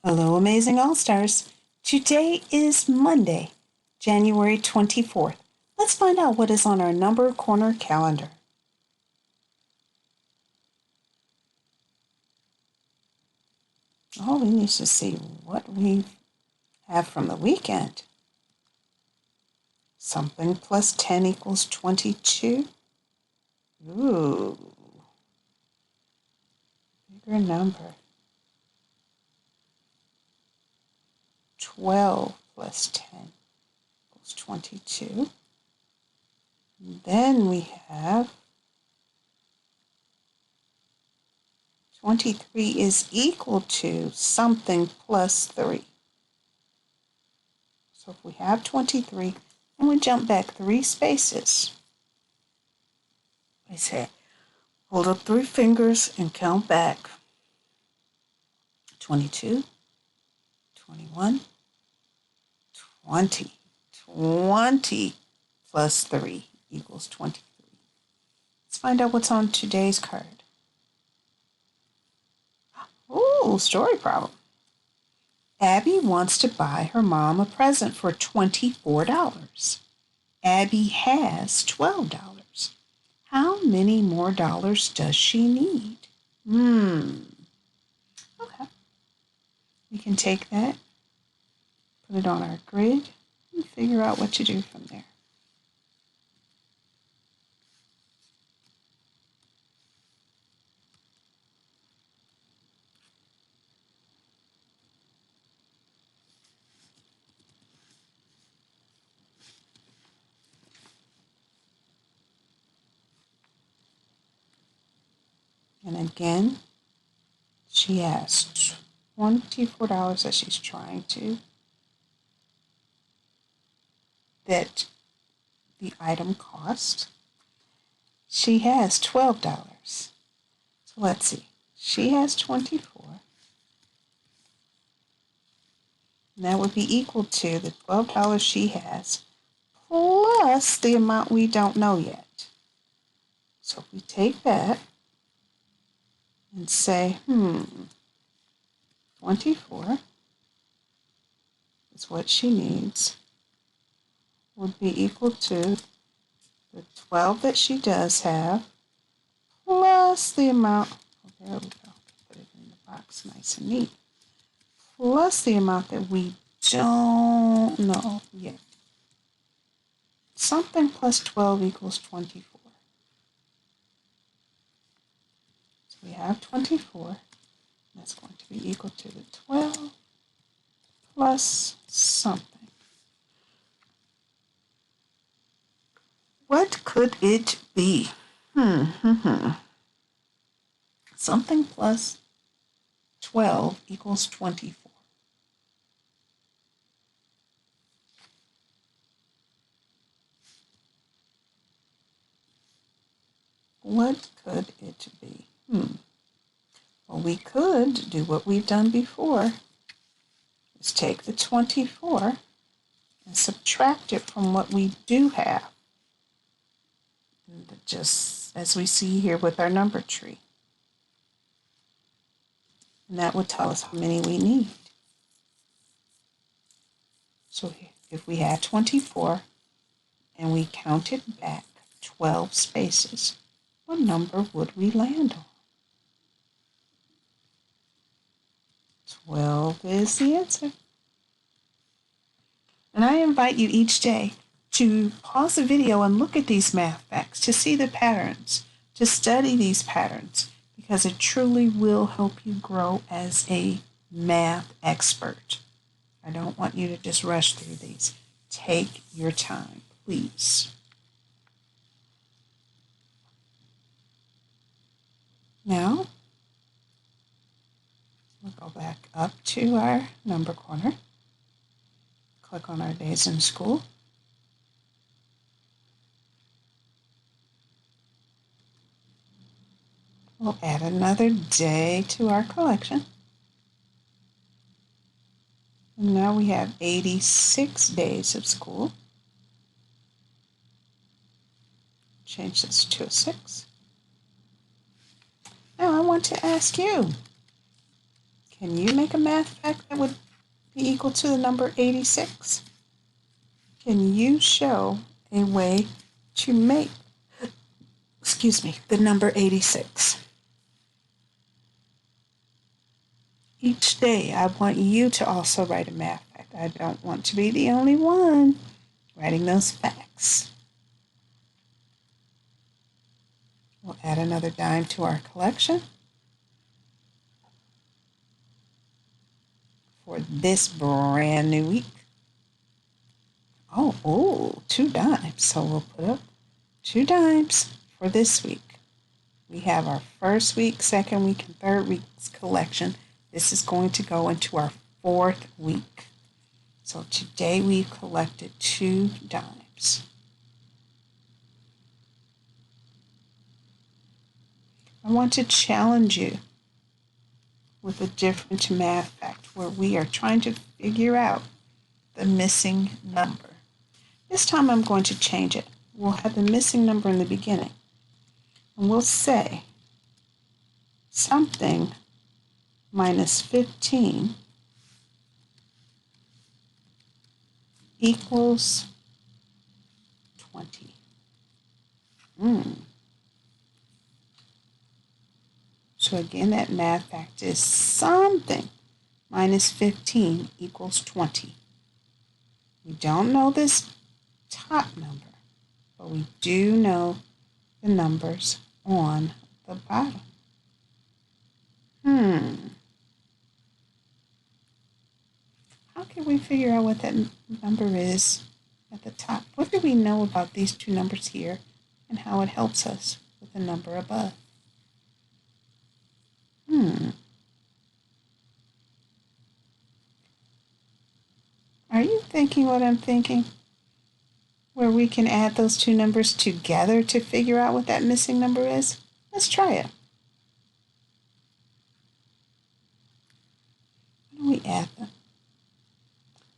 Hello, Amazing All Stars. Today is Monday, January 24th. Let's find out what is on our number corner calendar. Oh, we need to see what we have from the weekend. Something plus 10 equals 22. Ooh, bigger number. 12 plus 10 equals 22. And then we have 23 is equal to something plus 3. So if we have 23 and we jump back 3 spaces, I say hold up 3 fingers and count back. 22, 21, 20. 20 plus 3 equals 23. Let's find out what's on today's card. Ooh, story problem. Abby wants to buy her mom a present for $24. Abby has $12. How many more dollars does she need? Okay. We can take that, put it on our grid, and figure out what to do from there. And again, she has $24 that she's trying to that the item cost. She has $12. So let's see. She has 24. And that would be equal to the $12 she has plus the amount we don't know yet. So if we take that and say, 24 is what she needs, would be equal to the 12 that she does have plus the amount, there we go, put it in the box nice and neat, plus the amount that we don't know yet. Something plus 12 equals 24. So we have 24. That's going to be equal to the 12 plus something. What could it be? Something plus 12 equals 24. What could it be? Well, we could do what we've done before, is take the 24 and subtract it from what we do have. And just as we see here with our number tree. And that would tell us how many we need. So if we had 24 and we counted back 12 spaces, what number would we land on? 12 is the answer. And I invite you each day to pause the video and look at these math facts, to see the patterns, to study these patterns, because it truly will help you grow as a math expert. I don't want you to just rush through these. Take your time, please. Now, we'll go back up to our number corner. Click on our days in school. We'll add another day to our collection. And now we have 86 days of school. Change this to a 6. Now I want to ask you, Can you make a math fact that would be equal to the number 86? Can you show a way to make, the number 86? Each day, I want you to also write a math fact. I don't want to be the only one writing those facts. We'll add another dime to our collection for this brand new week. Oh, 2 dimes. So we'll put up 2 dimes for this week. We have our first week, second week, and third week's collection. This is going to go into our 4th week. So today we've collected 2 dimes. I want to challenge you with a different math fact where we are trying to figure out the missing number. This time I'm going to change it. We'll have the missing number in the beginning. And we'll say something minus 15 equals 20. So again, that math fact is something minus 15 equals 20. We don't know this top number, but we do know the numbers on the bottom. How can we figure out what that number is at the top? What do we know about these 2 numbers here and how it helps us with the number above? Are you thinking what I'm thinking? Where we can add those 2 numbers together to figure out what that missing number is? Let's try it. How do we add them?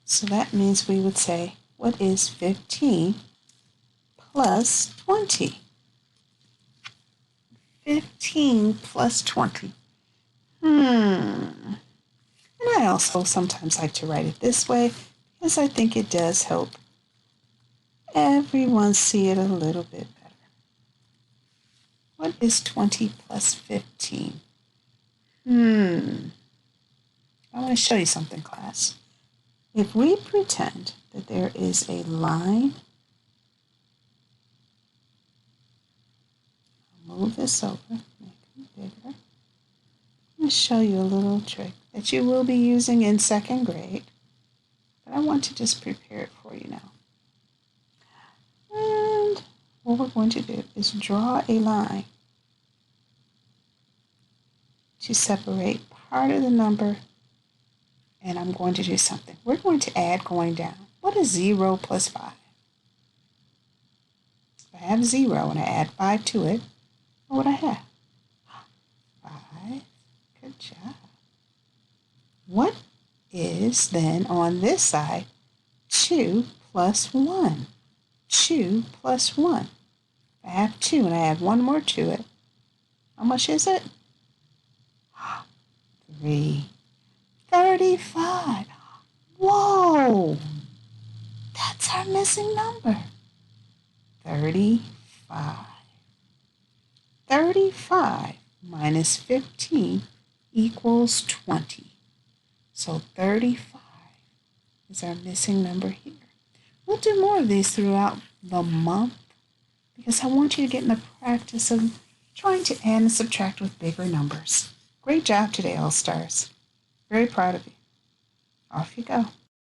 So that means we would say, what is 15 plus 20? 15 plus 20. And I also sometimes like to write it this way because I think it does help everyone see it a little bit better. What is 20 plus 15? I want to show you something, class. If we pretend that there is a line, I'll move this over, make it bigger. I'm going to show you a little trick that you will be using in 2nd grade, but I want to just prepare it for you now. And what we're going to do is draw a line to separate part of the number, and I'm going to do something. We're going to add going down. What is 0 plus 5? If I have 0 and I add 5 to it, what would I have? 5. Good job. What is then on this side 2 plus 1? 2 plus 1. I have 2 and I add 1 more to it. How much is it? 3. 35. Whoa! That's our missing number. 35. 35 minus 15 equals 20. So 35 is our missing number here. We'll do more of these throughout the month because I want you to get in the practice of trying to add and subtract with bigger numbers. Great job today, All-Stars. Very proud of you. Off you go.